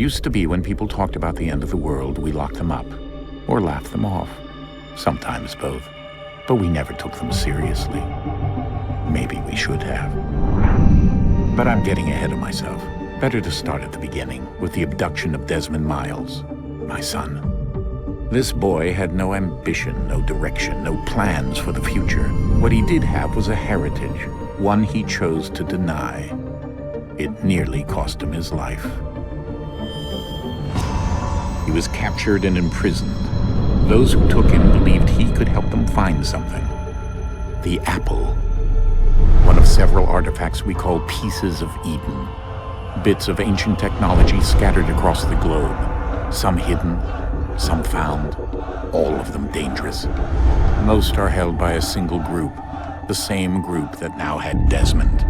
Used to be when people talked about the end of the world, we locked them up, or laughed them off. Sometimes both. But we never took them seriously. Maybe we should have. But I'm getting ahead of myself. Better to start at the beginning, with the abduction of Desmond Miles, my son. This boy had no ambition, no direction, no plans for the future. What he did have was a heritage, one he chose to deny. It nearly cost him his life. He was captured and imprisoned. Those who took him believed he could help them find something. The apple. One of several artifacts we call pieces of Eden. Bits of ancient technology scattered across the globe. Some hidden, some found, all of them dangerous. Most are held by a single group, the same group that now had Desmond.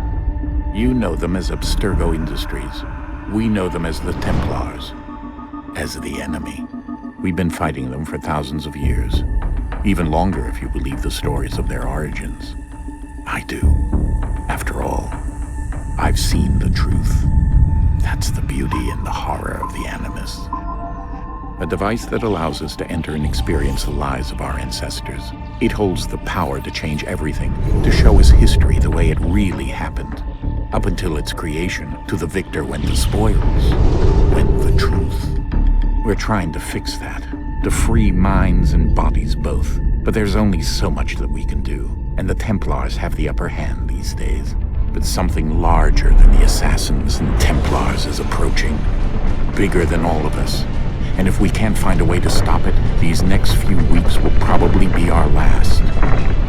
You know them as Abstergo Industries. We know them as the Templars, as the enemy. We've been fighting them for thousands of years, even longer if you believe the stories of their origins. I do. After all, I've seen the truth. That's the beauty and the horror of the Animus. A device that allows us to enter and experience the lives of our ancestors. It holds the power to change everything, to show us history the way it really happened. Up until its creation, to the victor went the spoils, went the truth. We're trying to fix that, to free minds and bodies both. But there's only so much that we can do, and the Templars have the upper hand these days. But something larger than the Assassins and Templars is approaching, bigger than all of us. And if we can't find a way to stop it, these next few weeks will probably be our last.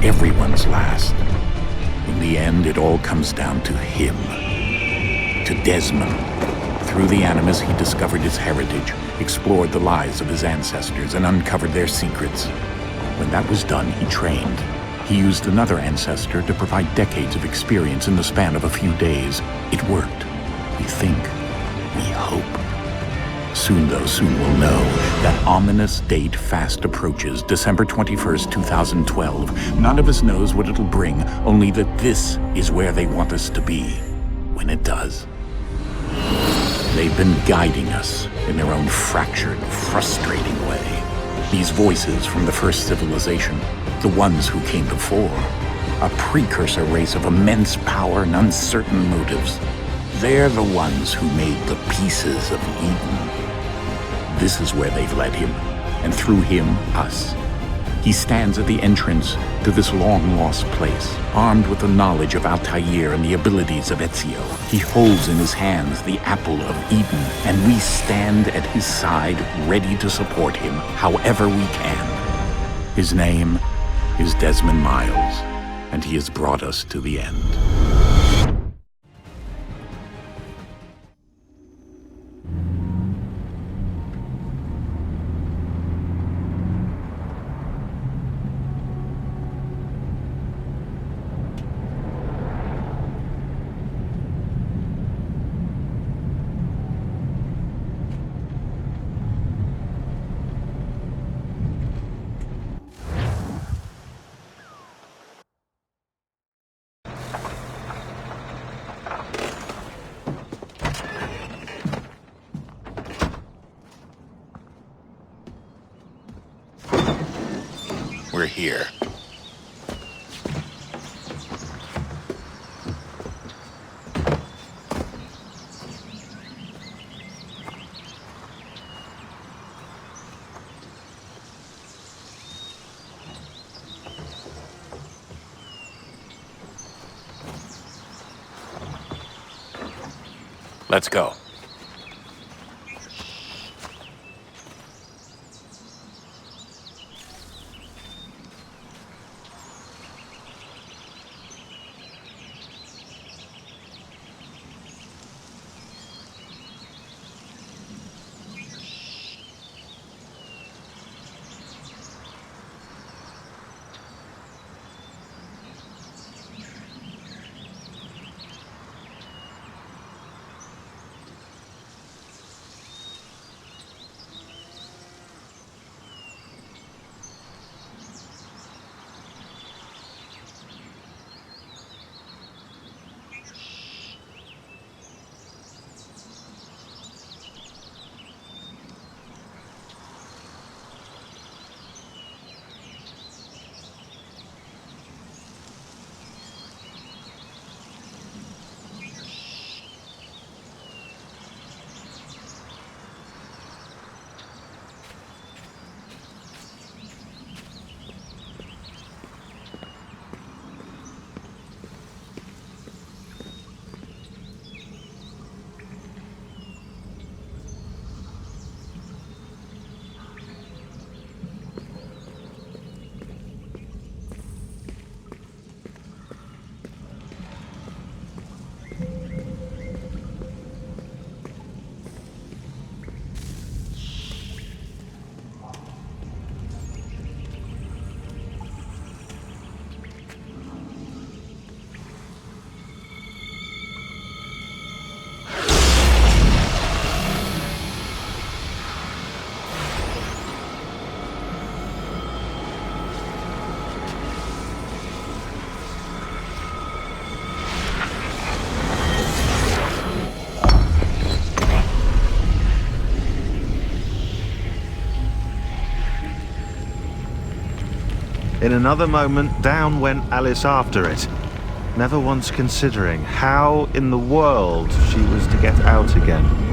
Everyone's last. In the end, it all comes down to him. To Desmond. Through the Animus, he discovered his heritage, explored the lives of his ancestors, and uncovered their secrets. When that was done, he trained. He used another ancestor to provide decades of experience in the span of a few days. It worked. We think. We hope. Soon we'll know. That ominous date fast approaches, December 21st, 2012. None of us knows what it'll bring, only that this is where they want us to be, when it does. They've been guiding us in their own fractured, frustrating way. These voices from the first civilization, the ones who came before, a precursor race of immense power and uncertain motives. They're the ones who made the pieces of Eden. This is where they've led him, and through him, us. He stands at the entrance to this long-lost place, armed with the knowledge of Altair and the abilities of Ezio. He holds in his hands the apple of Eden, and we stand at his side, ready to support him however we can. His name is Desmond Miles, and he has brought us to the end. We're here. Let's go. In another moment, down went Alice after it, never once considering how in the world she was to get out again.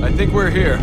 I think we're here.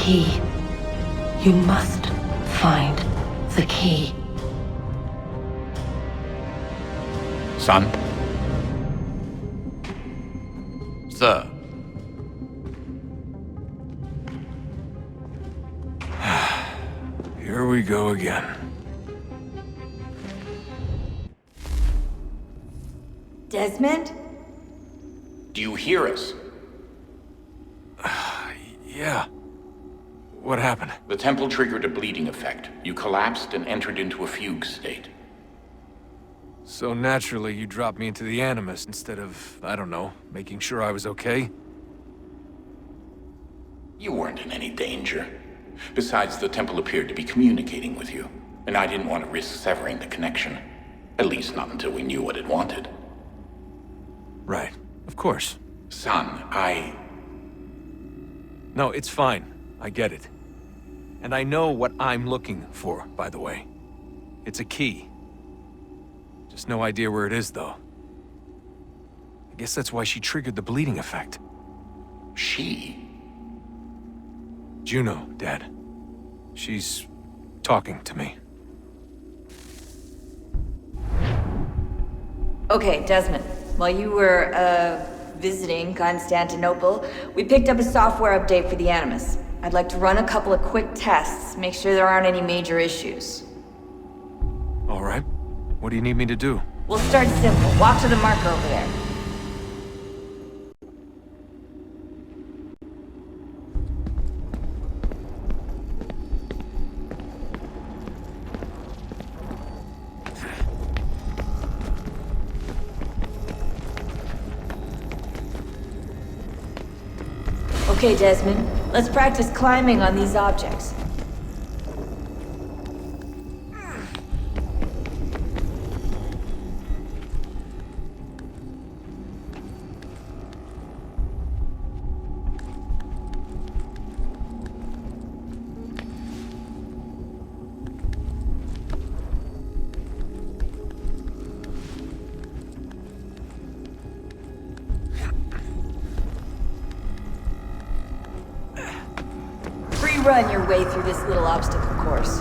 key. You must find the key. Son? Sir. Here we go again. Desmond? Do you hear us? Yeah. What happened? The temple triggered a bleeding effect. You collapsed and entered into a fugue state. So naturally, you dropped me into the Animus instead of, I don't know, making sure I was okay? You weren't in any danger. Besides, the temple appeared to be communicating with you, and I didn't want to risk severing the connection. At least not until we knew what it wanted. Right. Of course. Son, No, it's fine. I get it. And I know what I'm looking for, by the way. It's a key. Just no idea where it is, though. I guess that's why she triggered the bleeding effect. She? Juno, Dad. She's talking to me. Okay, Desmond. While you were, visiting Constantinople, we picked up a software update for the Animus. I'd like to run a couple of quick tests, make sure there aren't any major issues. All right. What do you need me to do? We'll start simple. Walk to the marker over there. Okay, Desmond. Let's practice climbing on these objects. Run your way through this little obstacle course.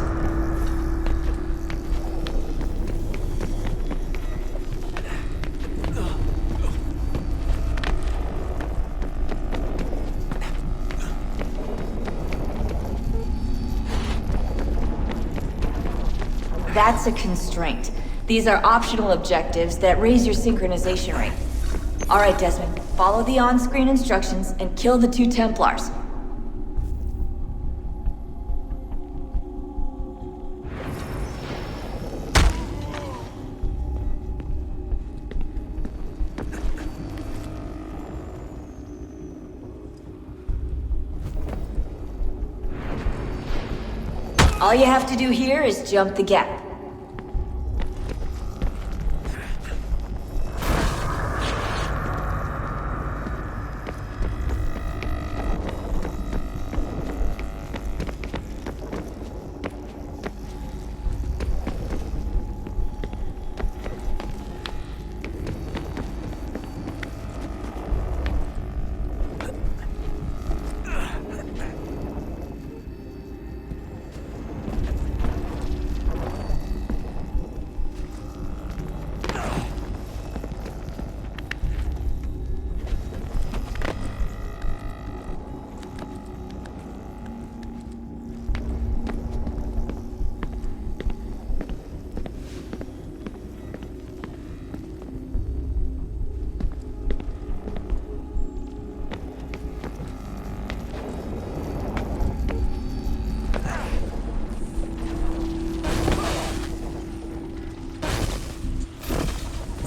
That's a constraint. These are optional objectives that raise your synchronization rate. All right, Desmond, follow the on-screen instructions and kill the 2 Templars. All you have to do here is jump the gap.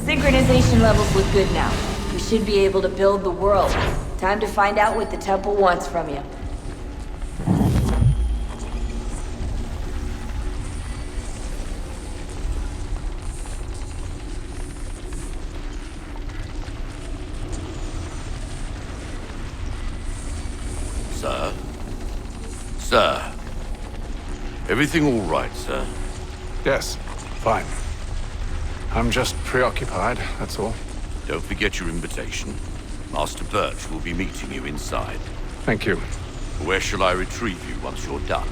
Synchronization levels look good now. We should be able to build the world. Time to find out what the temple wants from you. Sir? Sir? Everything all right, sir? Yes, fine. I'm just preoccupied, that's all. Don't forget your invitation. Master Birch will be meeting you inside. Thank you. Where shall I retrieve you once you're done?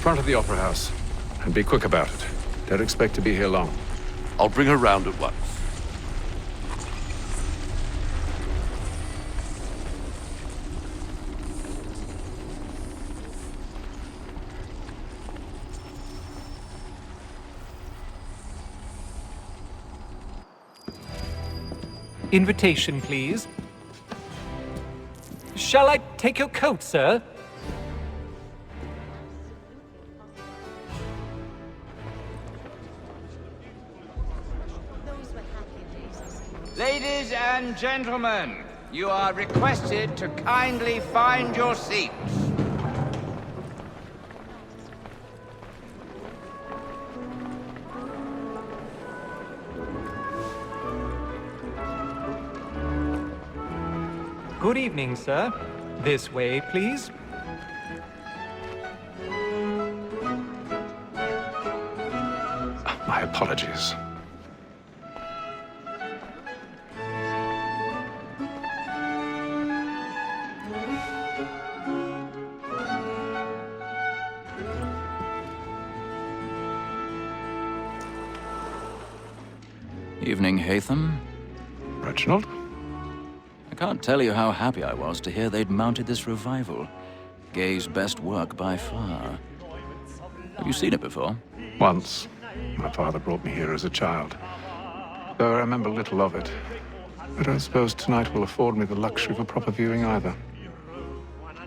Front of the Opera House. And be quick about it. Don't expect to be here long. I'll bring her round at once. Invitation, please. Shall I take your coat, sir? Ladies and gentlemen, you are requested to kindly find your seats. Good evening, sir. This way, please. My apologies. Evening, Hatham. Reginald? I can't tell you how happy I was to hear they'd mounted this revival. Gay's best work by far. Have you seen it before? Once. My father brought me here as a child. Though I remember little of it. I don't suppose tonight will afford me the luxury of a proper viewing either.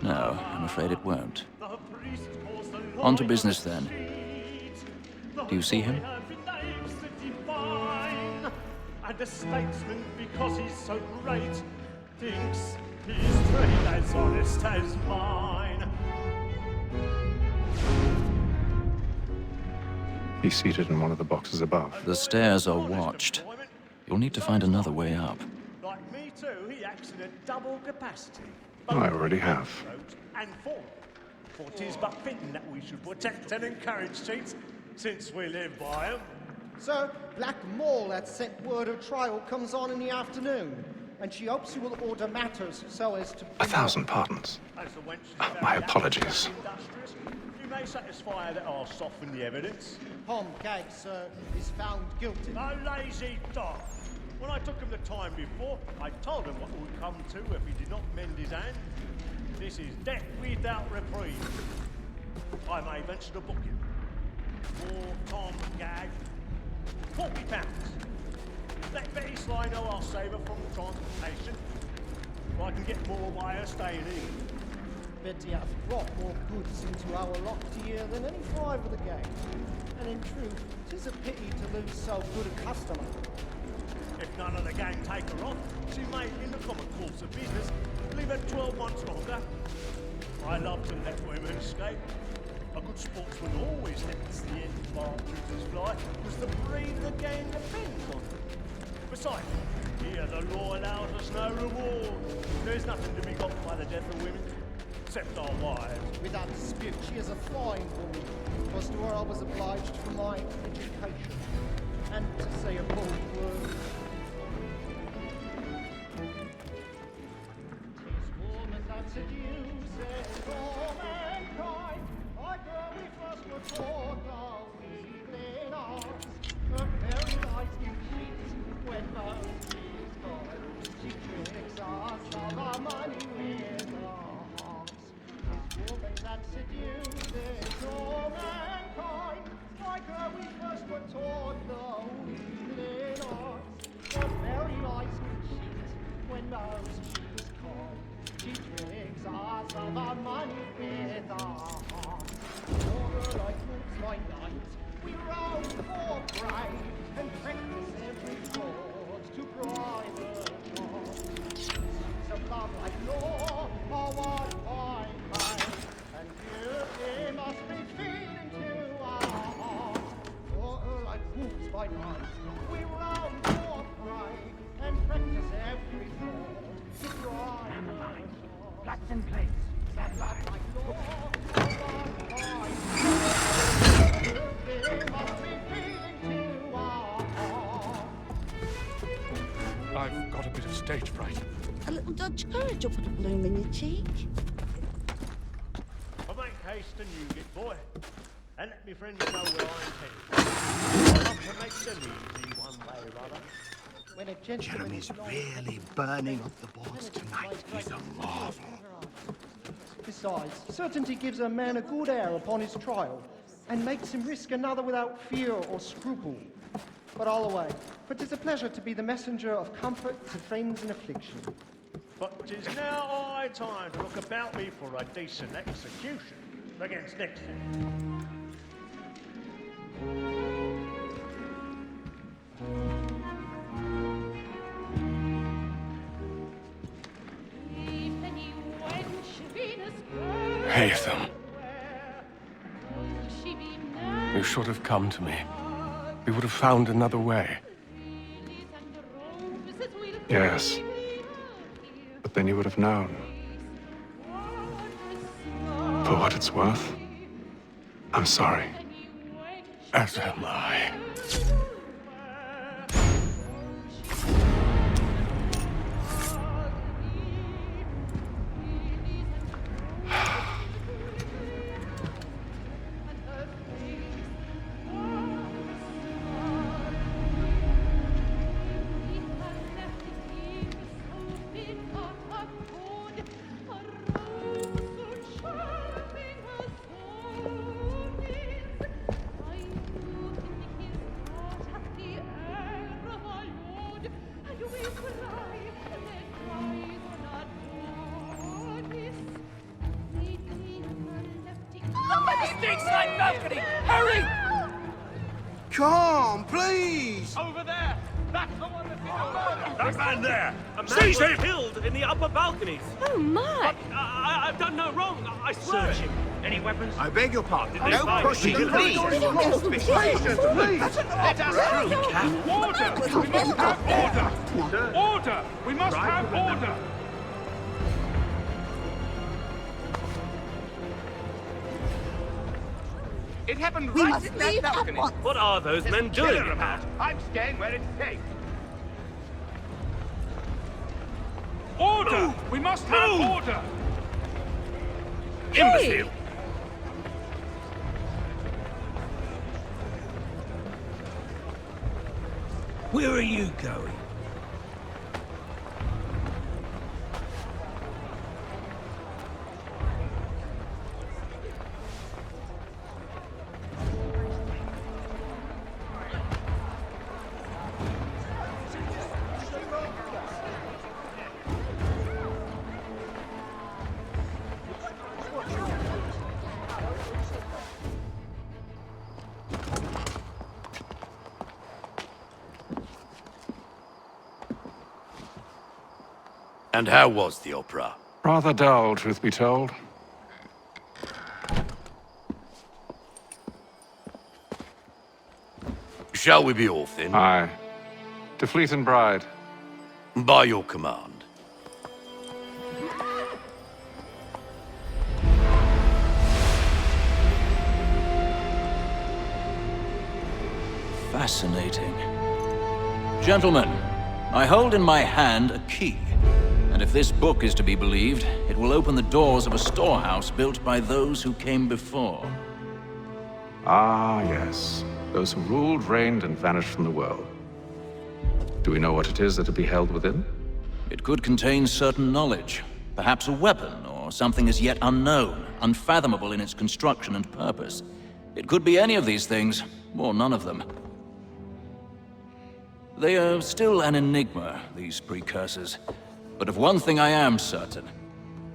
No, I'm afraid it won't. On to business, then. Do you see him? And a statesman, because he's so great, thinks his trade as honest as mine. He's seated in one of the boxes above. The stairs are watched. You'll need to find another way up. Like me too, he acts in a double capacity. I already have. And form. For 'tis but fitting that we should protect and encourage cheats, since we live by 'em. Sir, Black Mall had sent word her trial comes on in the afternoon, and she hopes you will order matters so as to... 1,000 pardons. My apologies. You may satisfy her that I'll soften the evidence. Tom Gag, sir, is found guilty. A lazy dog. When I took him the time before, I told him what would come to if he did not mend his hand. This is death without reprieve. I may venture to book him. For Tom Gag, £40. Let Betty Sly know I'll save her from transportation. If I can get more by her staying in. Betty hath brought more goods into our locked here than any five of the gang. And in truth, 'tis a pity to lose so good a customer. If none of the gang take her on, she may, in the common course of business, leave her 12 months longer. I love to let women escape. A good sportsman always lets the end partridges fly, because the breed of the gang depends on them. Besides, here the law allows us no reward. There is nothing to be got by the death of women, except our wives. Without dispute, she is a flying woman, because to her I was obliged for my education, and to say a bold word. 'Tis woman that seduces all mankind. Like her we first were taught the weakling arts. Her very eyes give cheats when most is gone. She tricks us of our money with her hearts. 'Tis woman that seduces all mankind. Like her we first were taught the weakling arts. Her very eyes give cheats when most is gone. She tricks us of our money with her hearts. Over like moves my night, we roam for prey and practice every fraud to bribe the wrong. Seeds of love like law are what I pay, and beauty must be feeding to our hearts. Over like moves my night, we roam for prey and practice every fraud to bribe the wrong. Flats in place. Stand by. I've got a bit of stage fright. A little Dutch courage will put a bloom in your cheek. I make haste and you get boy, and let me friends know where I'm headed. I love to make them easy one way or other. When a gentleman Jeremy's really burning up the boards tonight. He's a marvel. Besides, certainty gives a man a good air upon his trial, and makes him risk another without fear or scruple. But I'll away. for 'tis a pleasure to be the messenger of comfort to friends in affliction. But 'tis now high time to look about me for a decent execution against next thing. Haytham. You should have come to me. We would have found another way. Yes. But then you would have known. For what it's worth, I'm sorry. As am I. Come, please! Over there! That's the one that's been murdered! That man there! A man Seize was him! killed in the upper balconies! Oh, my! I've done no wrong, I swear! Search him. Any weapons? I beg your pardon. Did they No find pushing, him? please! Please! Let us through. Order! We must have order! Order! We must have order! It happened We right must in that leave at balcony. once. What are those men doing? Clear about. I'm staying where it's safe. Order! We must have order! Imbecile! Where are you going? And how was the opera? Rather dull, truth be told. Shall we be off then? Aye. To Fleet and Bride. By your command. Fascinating. Gentlemen, I hold in my hand a key. And if this book is to be believed, it will open the doors of a storehouse built by those who came before. Ah, yes. Those who ruled, reigned, and vanished from the world. Do we know what it is that will be held within? It could contain certain knowledge. Perhaps a weapon, or something as yet unknown, unfathomable in its construction and purpose. It could be any of these things, or none of them. They are still an enigma, these precursors. But of one thing I am certain.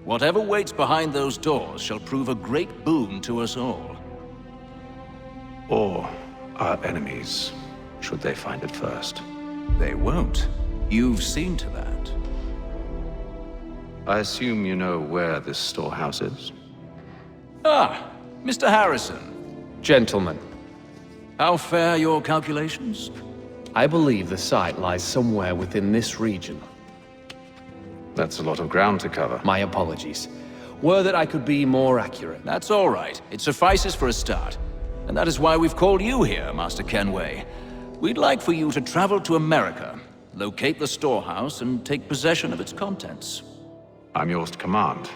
Whatever waits behind those doors shall prove a great boon to us all. Or our enemies, should they find it first. They won't. You've seen to that. I assume you know where this storehouse is? Ah, Mr. Harrison. Gentlemen, How fare your calculations? I believe the site lies somewhere within this region. That's a lot of ground to cover. My apologies. Were that I could be more accurate. That's all right. It suffices for a start. And that is why we've called you here, Master Kenway. We'd like for you to travel to America, locate the storehouse, and take possession of its contents. I'm yours to command,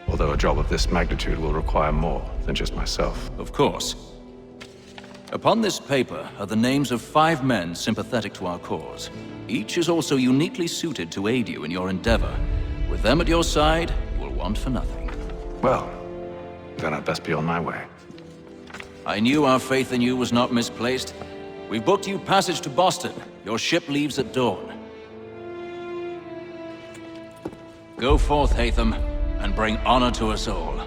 although a job of this magnitude will require more than just myself. Of course. Upon this paper are the names of 5 men sympathetic to our cause. Each is also uniquely suited to aid you in your endeavor. With them at your side, you will want for nothing. Well, then I'd best be on my way. I knew our faith in you was not misplaced. We've booked you passage to Boston. Your ship leaves at dawn. Go forth, Hatham, and bring honor to us all.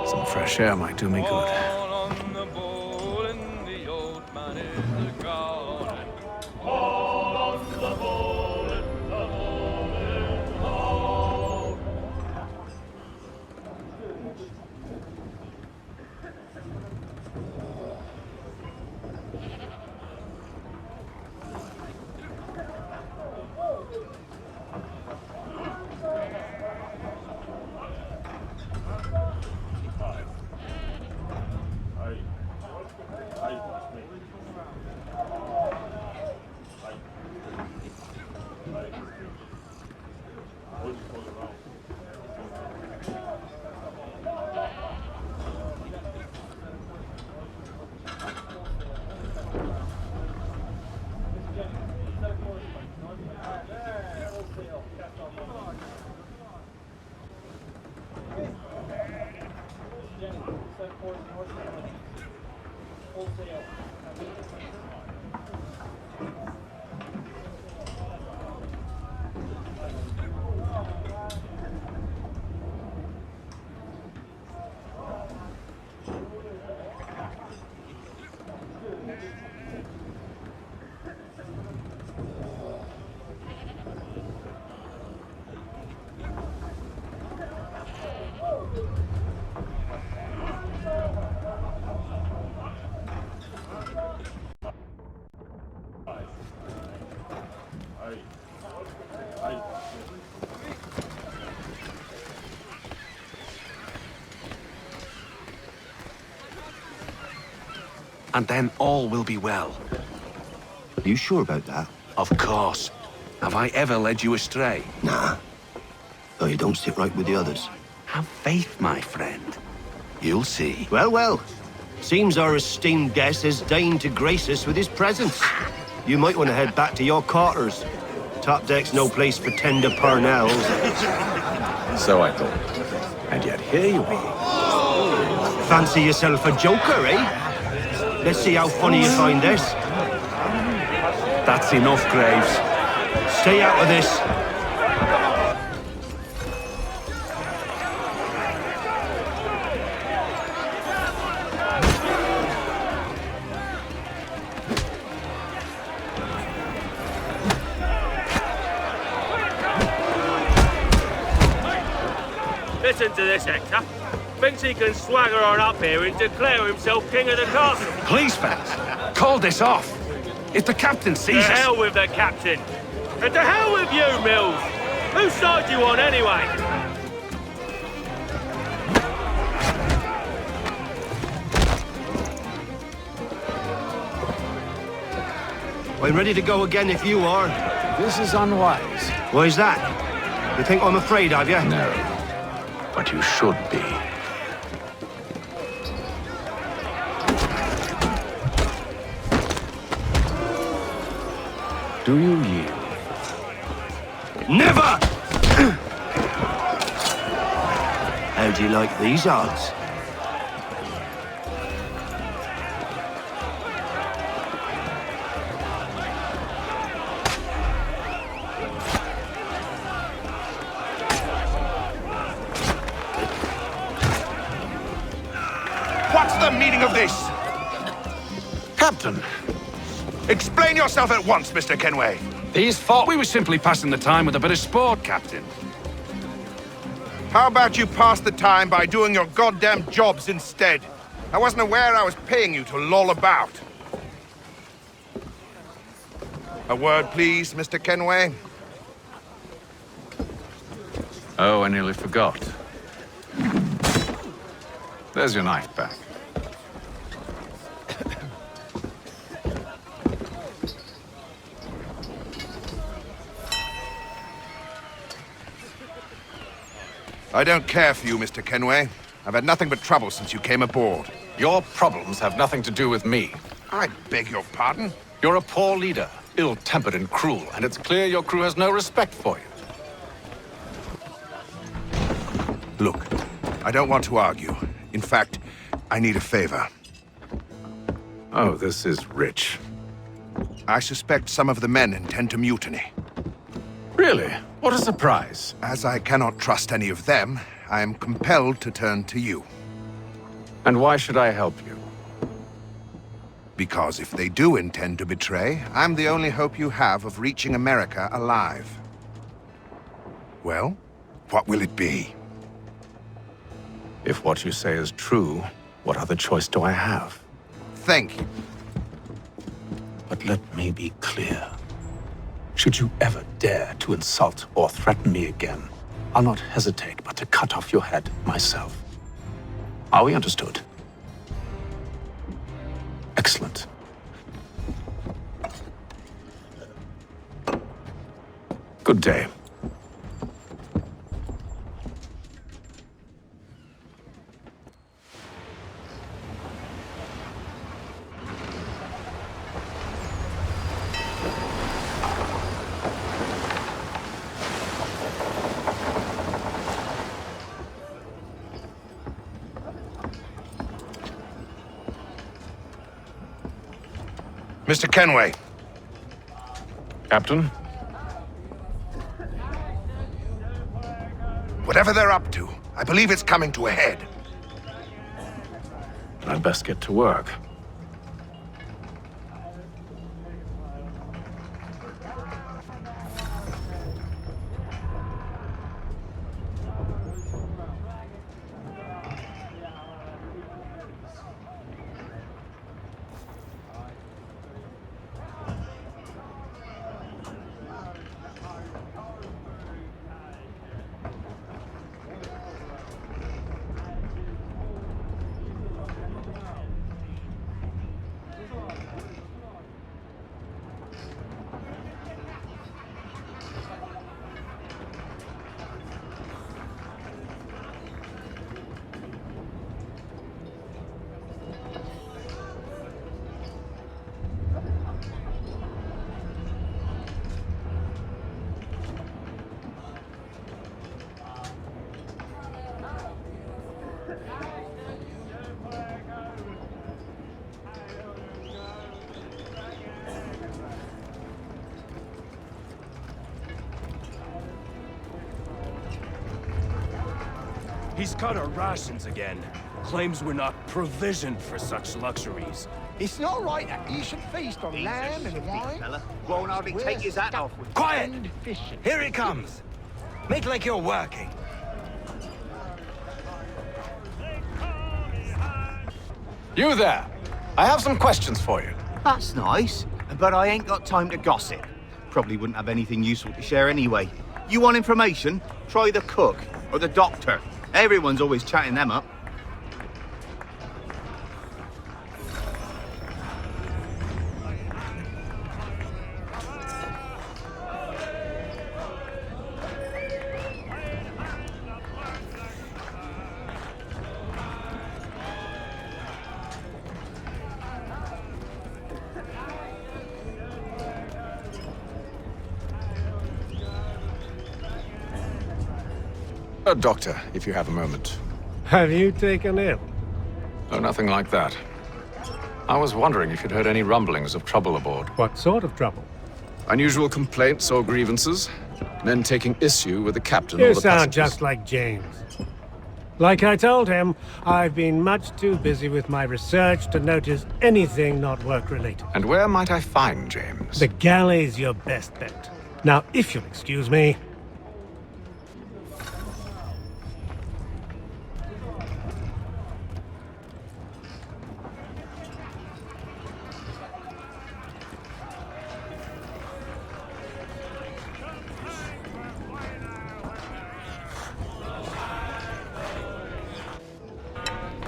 Some fresh air might do me good. And then all will be well. Are you sure about that? Of course. Have I ever led you astray? Nah. Though you don't sit right with the others. Have faith, my friend. You'll see. Well, well. Seems our esteemed guest has deigned to grace us with his presence. You might want to head back to your quarters. Top deck's no place for tender parnells. So I thought. And yet here you are. Fancy yourself a joker, eh? Let's see how funny you find this. That's enough, Graves. Stay out of this. Listen to this, Hector. Thinks he can swagger on up here and declare himself king of the castle. Please, fellas, call this off. If the captain sees us... To hell with the captain. And to hell with you, Mills. Whose side you on, anyway? I'm ready to go again if you are. This is unwise. Why's that? You think I'm afraid of you? No. But you should be. Do you yield? Never! How do you like these odds? What's the meaning of this? Captain! Explain yourself at once, Mr. Kenway. These thought we were simply passing the time with a bit of sport, Captain. How about you pass the time by doing your goddamn jobs instead? I wasn't aware I was paying you to loll about. A word, please, Mr. Kenway. Oh, I nearly forgot. There's your knife back. I don't care for you, Mr. Kenway. I've had nothing but trouble since you came aboard. Your problems have nothing to do with me. I beg your pardon? You're a poor leader, ill-tempered and cruel, and it's clear your crew has no respect for you. Look, I don't want to argue. In fact, I need a favor. Oh, this is rich. I suspect some of the men intend to mutiny. Really? What a surprise. As I cannot trust any of them, I am compelled to turn to you. And why should I help you? Because if they do intend to betray, I'm the only hope you have of reaching America alive. Well, what will it be? If what you say is true, what other choice do I have? Thank you. But let me be clear. Should you ever dare to insult or threaten me again, I'll not hesitate but to cut off your head myself. Are we understood? Excellent. Good day. Mr. Kenway. Captain? Whatever they're up to, I believe it's coming to a head. I'd best get to work. He's cut our rations again. Claims we're not provisioned for such luxuries. It's not right that you should feast on lamb and wine. Won't hardly take his hat off. Quiet! Here he comes! Make like you're working. You there! I have some questions for you. That's nice, but I ain't got time to gossip. Probably wouldn't have anything useful to share anyway. You want information? Try the cook or the doctor. Everyone's always chatting them up. A doctor, if you have a moment. Have you taken ill? Oh, nothing like that. I was wondering if you'd heard any rumblings of trouble aboard. What sort of trouble? Unusual complaints or grievances? Men taking issue with the captain You or the sound passengers? just like James. Like I told him, I've been much too busy with my research to notice anything not work-related. And where might I find James? The galley's your best bet. Now, if you'll excuse me...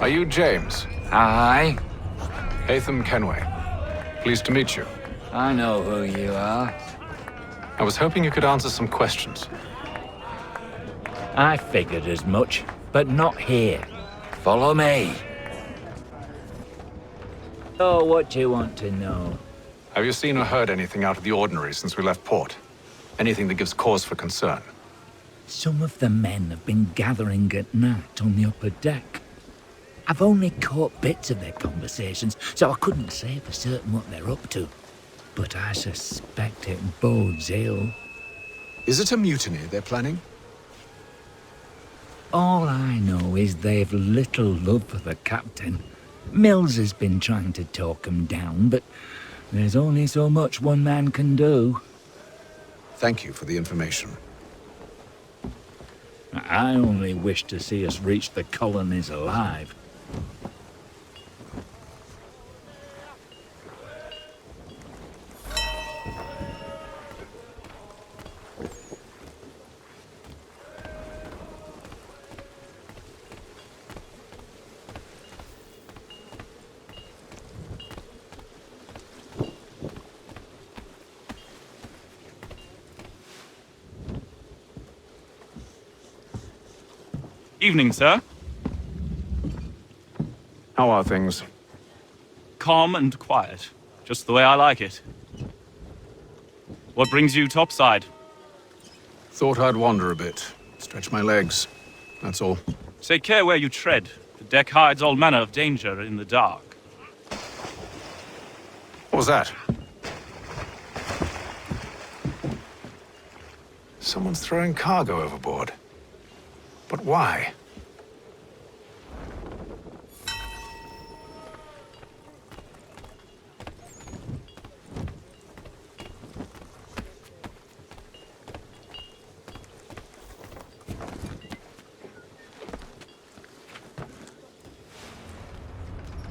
Are you James? Aye. Hatham Kenway. Pleased to meet you. I know who you are. I was hoping you could answer some questions. I figured as much, but not here. Follow me. Oh, what do you want to know? Have you seen or heard anything out of the ordinary since we left port? Anything that gives cause for concern? Some of the men have been gathering at night on the upper deck. I've only caught bits of their conversations, so I couldn't say for certain what they're up to. But I suspect it bodes ill. Is it a mutiny they're planning? All I know is they've little love for the captain. Mills has been trying to talk 'em down, but there's only so much one man can do. Thank you for the information. I only wish to see us reach the colonies alive. Evening, sir. How are things? Calm and quiet. Just the way I like it. What brings you topside? Thought I'd wander a bit. Stretch my legs. That's all. Take care where you tread. The deck hides all manner of danger in the dark. What was that? Someone's throwing cargo overboard. But why?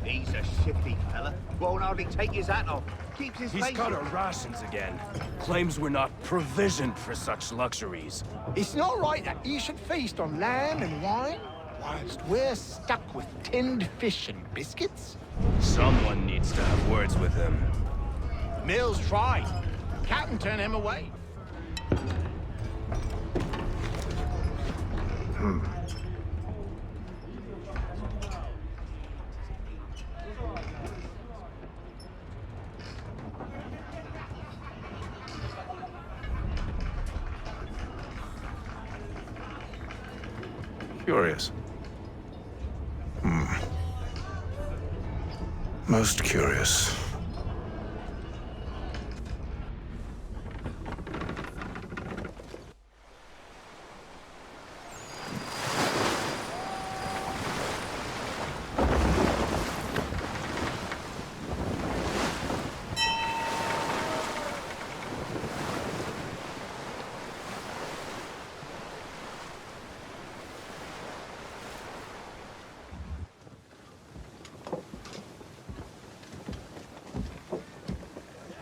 He's a shifty fella. Won't hardly take his hat off. Keeps his He's face cut in. our rations again. Claims we're not provisioned for such luxuries. It's not right that you should feast on lamb and wine, whilst we're stuck with tinned fish and biscuits. Someone needs to have words with him. Mills tried. Captain turned him away. Curious. Most curious.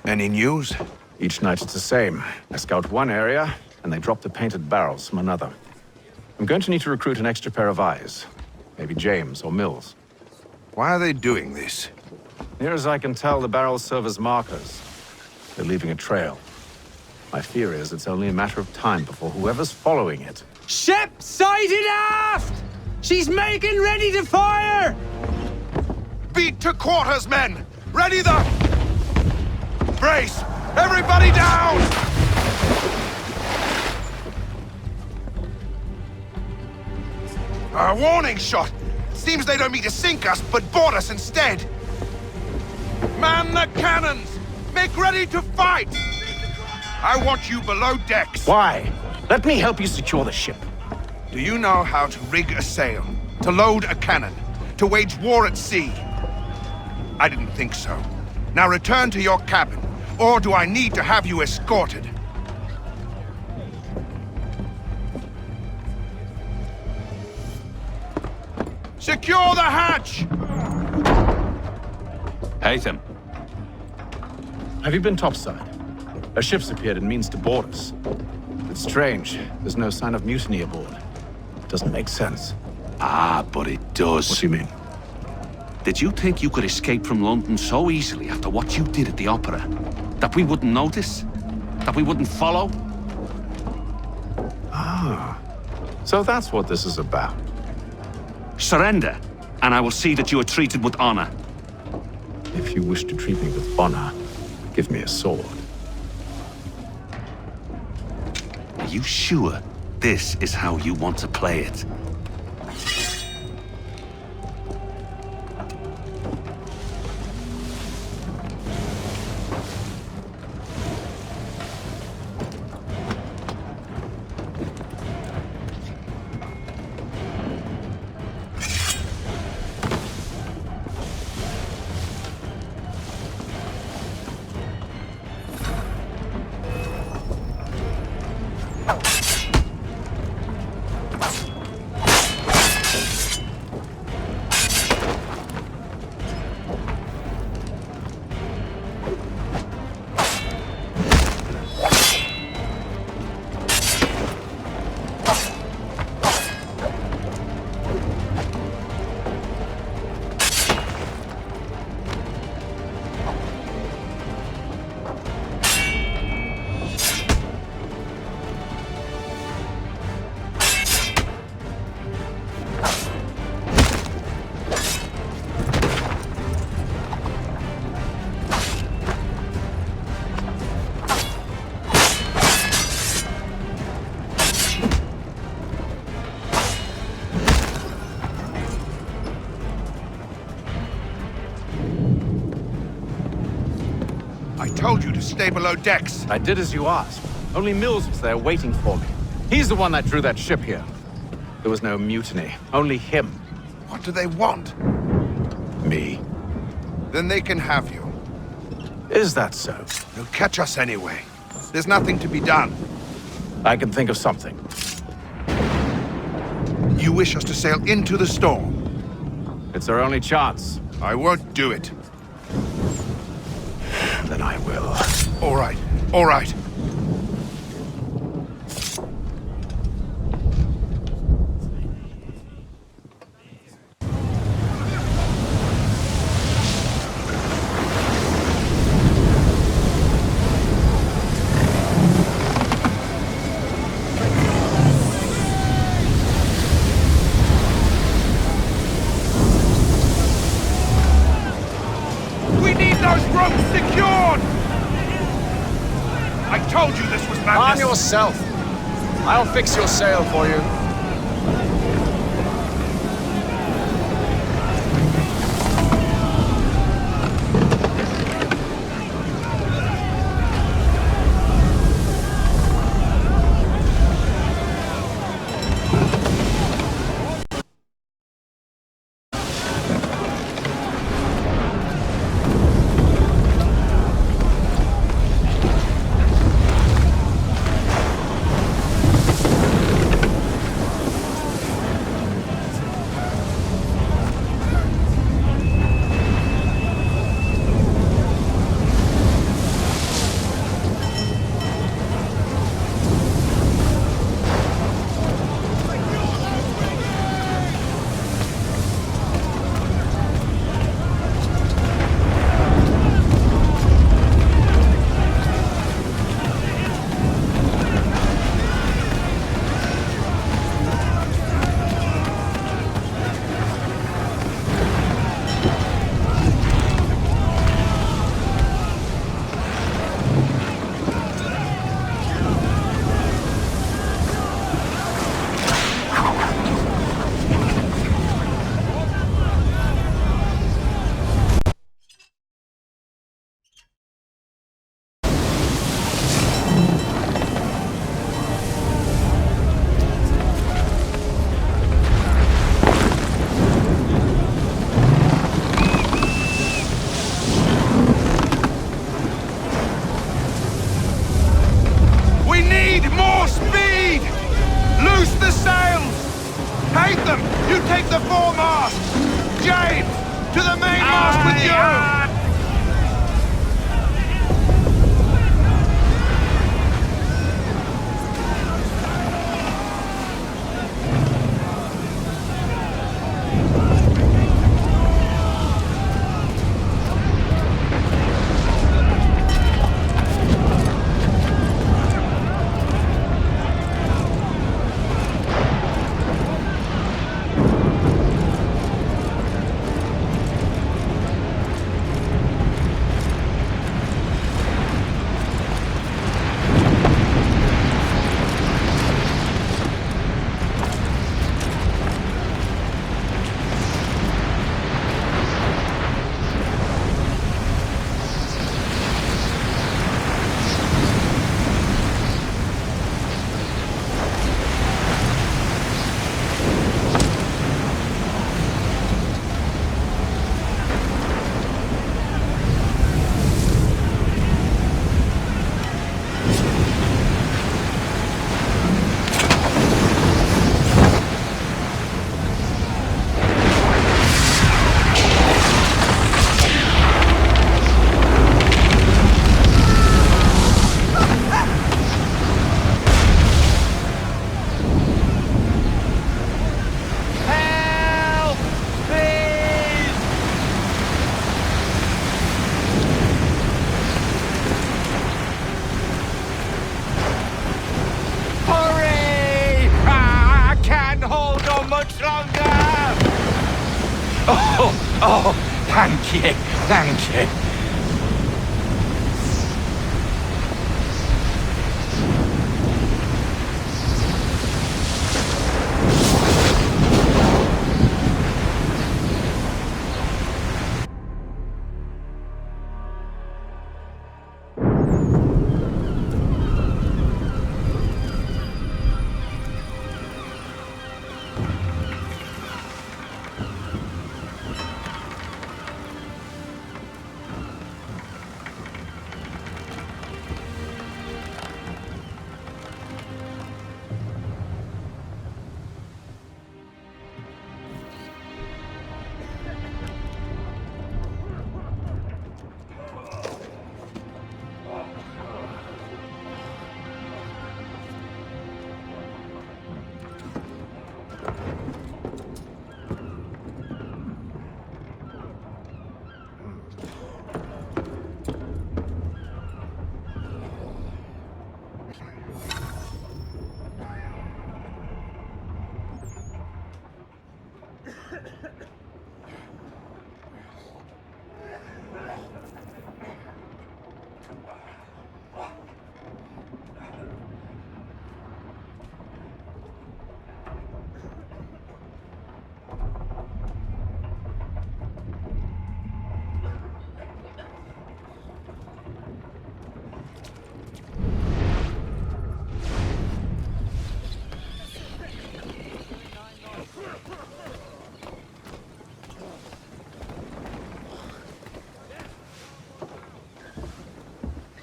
Any news? Each night it's the same. I scout one area, and they drop the painted barrels from another. I'm going to need to recruit an extra pair of eyes. Maybe James or Mills. Why are they doing this? Near as I can tell, the barrels serve as markers. They're leaving a trail. My fear is it's only a matter of time before whoever's following it... Ship sighted aft! She's making ready to fire! Beat to quarters, men! Ready the... Brace! Everybody down! A warning shot! Seems they don't mean to sink us, but board us instead! Man the cannons! Make ready to fight! I want you below decks! Why? Let me help you secure the ship. Do you know how to rig a sail? To load a cannon? To wage war at sea? I didn't think so. Now return to your cabin, or do I need to have you escorted? Secure the hatch! Haytham. Have you been topside? A ship's appeared and means to board us. It's strange. There's no sign of mutiny aboard. Doesn't make sense. Ah, but it does. What do you mean? Did you think you could escape from London so easily after what you did at the opera? That we wouldn't notice? That we wouldn't follow? Ah. So that's what this is about. Surrender, and I will see that you are treated with honor. If you wish to treat me with honor, give me a sword. Are you sure this is how you want to play it? I told you to stay below decks. I did as you asked. Only Mills was there waiting for me. He's the one that drew that ship here. There was no mutiny, only him. What do they want? Me. Then they can have you. Is that so? They'll catch us anyway. There's nothing to be done. I can think of something. You wish us to sail into the storm? It's our only chance. I won't do it. Then I will. All right, all right. We need those ropes secured! I told you this was madness! Arm yourself. I'll fix your sail for you. foremast! James, to the mainmast with you! Oh, thank you, thank you.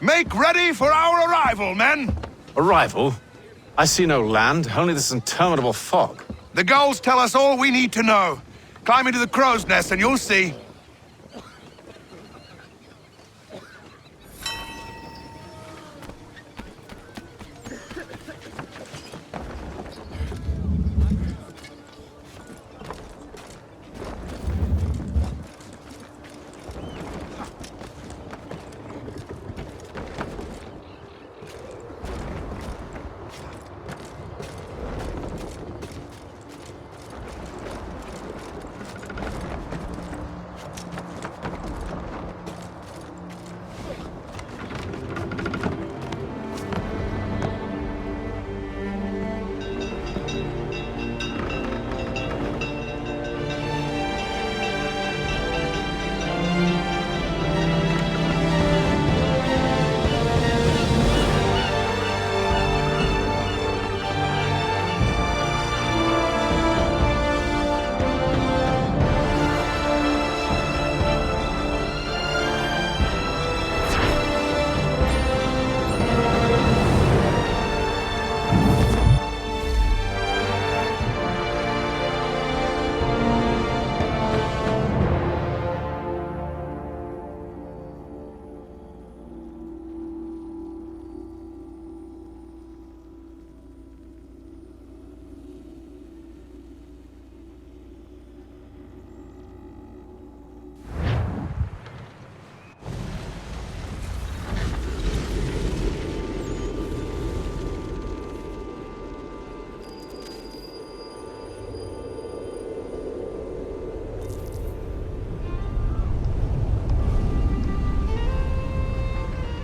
Make ready for our arrival, men! Arrival? I see no land, only this interminable fog. The gulls tell us all we need to know. Climb into the crow's nest and you'll see.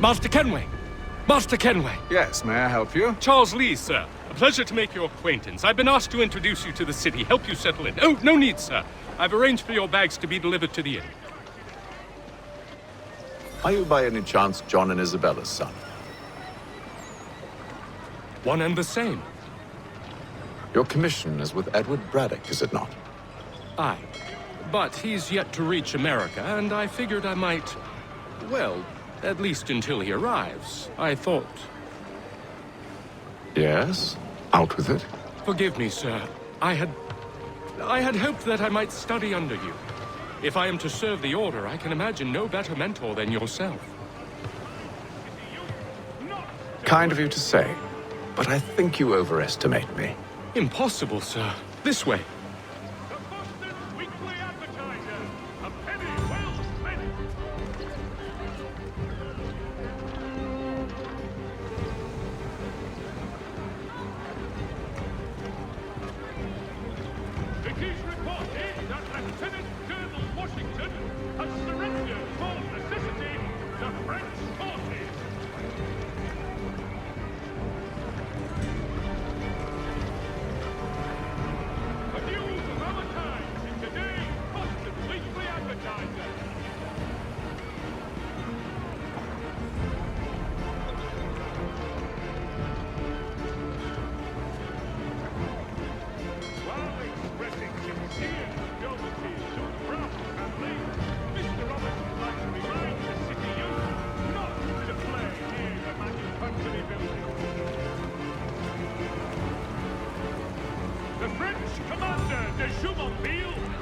Master Kenway! Master Kenway! Yes, may I help you? Charles Lee, sir. A pleasure to make your acquaintance. I've been asked to introduce you to the city, help you settle in. Oh, no need, sir. I've arranged for your bags to be delivered to the inn. Are you by any chance John and Isabella's son? One and the same. Your commission is with Edward Braddock, is it not? Aye. But he's yet to reach America, and I figured I might... Well, at least until he arrives, I thought. Yes? Out with it. Forgive me, sir. I had hoped that I might study under you. If I am to serve the Order, I can imagine no better mentor than yourself. Kind of you to say, but I think you overestimate me. Impossible, sir. This way.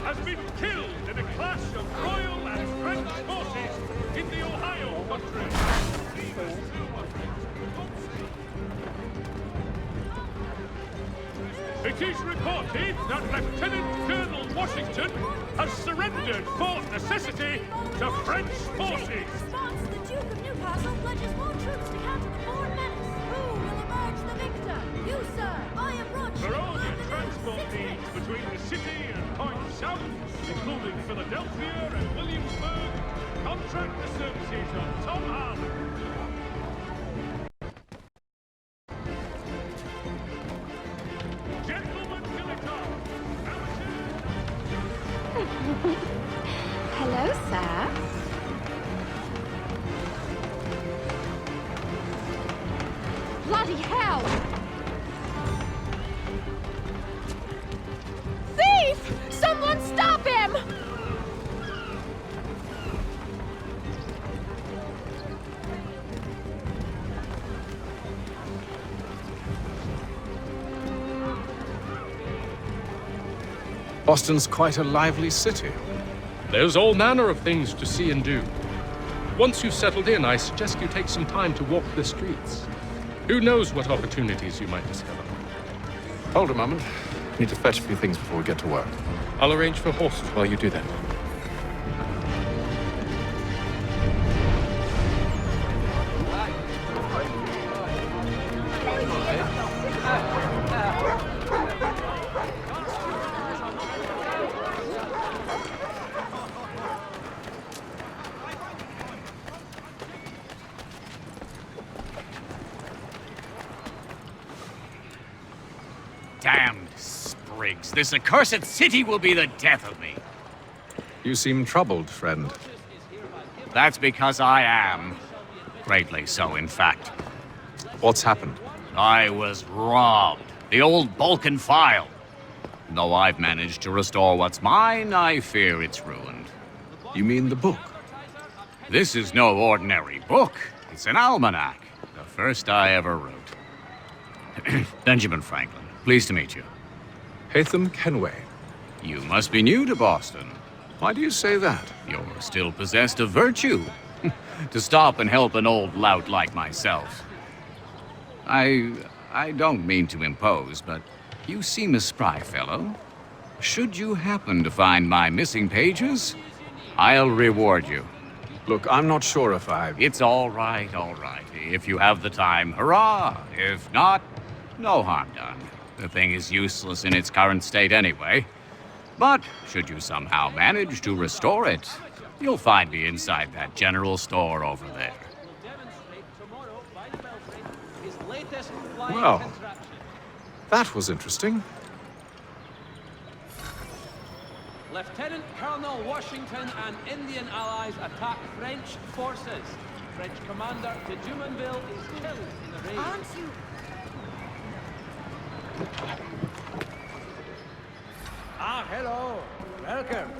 Has been killed in a clash of Royal and French forces in the Ohio country. It is reported that Lieutenant Colonel Washington has surrendered Fort Necessity to French forces. The Duke of Newcastle pledges more troops to counter the foreign menace. Who will emerge the victor? You, sir. I am Roger. For all your transport needs between the city and Point South, including Philadelphia and Williamsburg, contract the services of Tom Harlan. Gentlemen, Hello, sir. Bloody hell! Thief! Someone stop him! Boston's quite a lively city. There's all manner of things to see and do. Once you've settled in, I suggest you take some time to walk the streets. Who knows what opportunities you might discover. Hold a moment. Need to fetch a few things before we get to work. I'll arrange for horses while you do that. Damned sprigs. This accursed city will be the death of me. You seem troubled, friend. That's because I am. Greatly so, in fact. What's happened? I was robbed. The old Balkan file. Though I've managed to restore what's mine, I fear it's ruined. You mean the book? This is no ordinary book. It's an almanac. The first I ever wrote. Benjamin Franklin. Pleased to meet you. Hatham Kenway. You must be new to Boston. Why do you say that? You're still possessed of virtue. To stop and help an old lout like myself. I don't mean to impose, but you seem a spry fellow. Should you happen to find my missing pages, I'll reward you. Look, I'm not sure if I... It's all right, all right. If you have the time, hurrah! If not, no harm done. The thing is useless in its current state anyway. But should you somehow manage to restore it, you'll find me inside that general store over there. Well, that was interesting. Lieutenant Colonel Washington and Indian allies attack French forces. French commander de Jumonville is killed in the raid. Aren't you? Ah, hello. Welcome.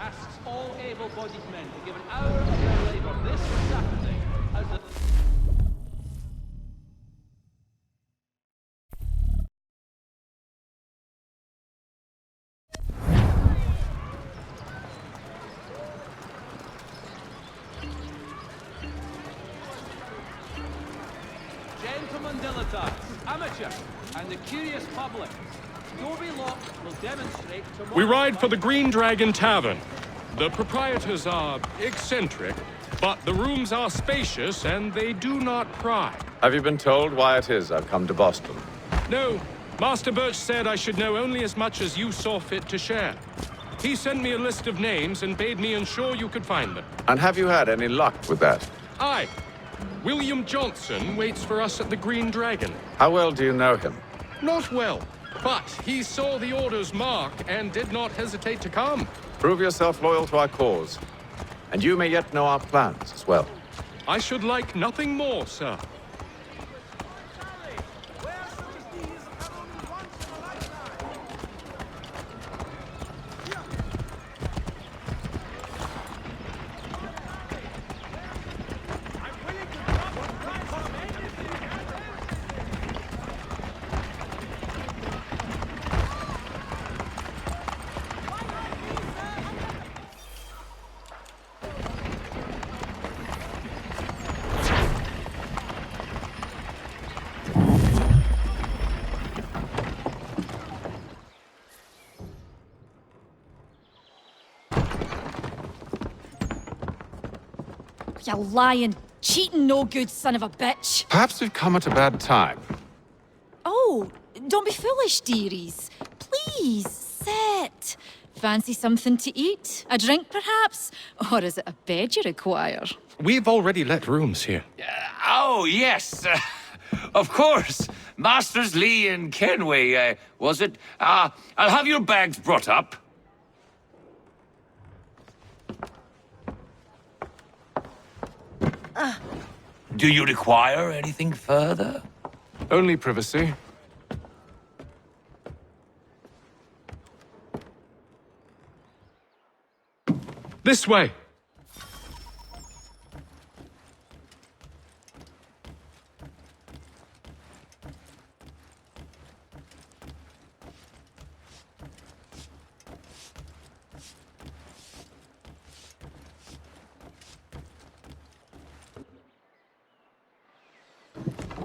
Asks all able-bodied men to give an hour of their labor this Saturday as the... Gentlemen dilettantes, amateurs, and the curious public. Doorway Lock will demonstrate tomorrow... We ride for the Green Dragon Tavern. The proprietors are eccentric, but the rooms are spacious and they do not pry. Have you been told why it is I've come to Boston? No. Master Birch said I should know only as much as you saw fit to share. He sent me a list of names and bade me ensure you could find them. And have you had any luck with that? Aye. William Johnson waits for us at the Green Dragon. How well do you know him? Not well, but he saw the order's mark and did not hesitate to come. Prove yourself loyal to our cause, and you may yet know our plans as well. I should like nothing more, sir. You lying, cheating, no good son of a bitch. Perhaps we've come at a bad time. Oh, don't be foolish, dearies. Please, sit. Fancy something to eat? A drink, perhaps? Or is it a bed you require? We've already let rooms here. Oh, yes. Of course. Masters Lee and Kenway, was it? I'll have your bags brought up. Do you require anything further? Only privacy. This way.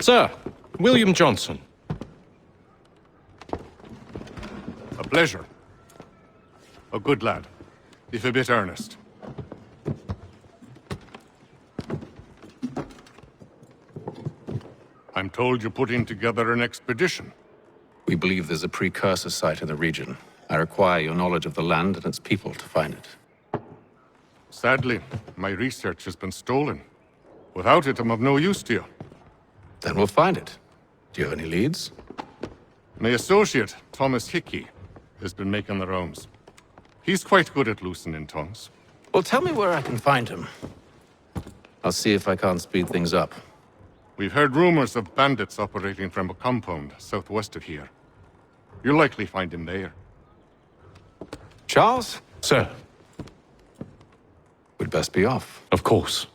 Sir, William Johnson. A pleasure. A good lad, if a bit earnest. I'm told you're putting together an expedition. We believe there's a precursor site in the region. I require your knowledge of the land and its people to find it. Sadly, my research has been stolen. Without it, I'm of no use to you. Then we'll find it. Do you have any leads? My associate, Thomas Hickey, has been making the rounds. He's quite good at loosening tongues. Well, tell me where I can find him. I'll see if I can't speed things up. We've heard rumors of bandits operating from a compound southwest of here. You'll likely find him there. Charles? Sir. We'd best be off. Of course.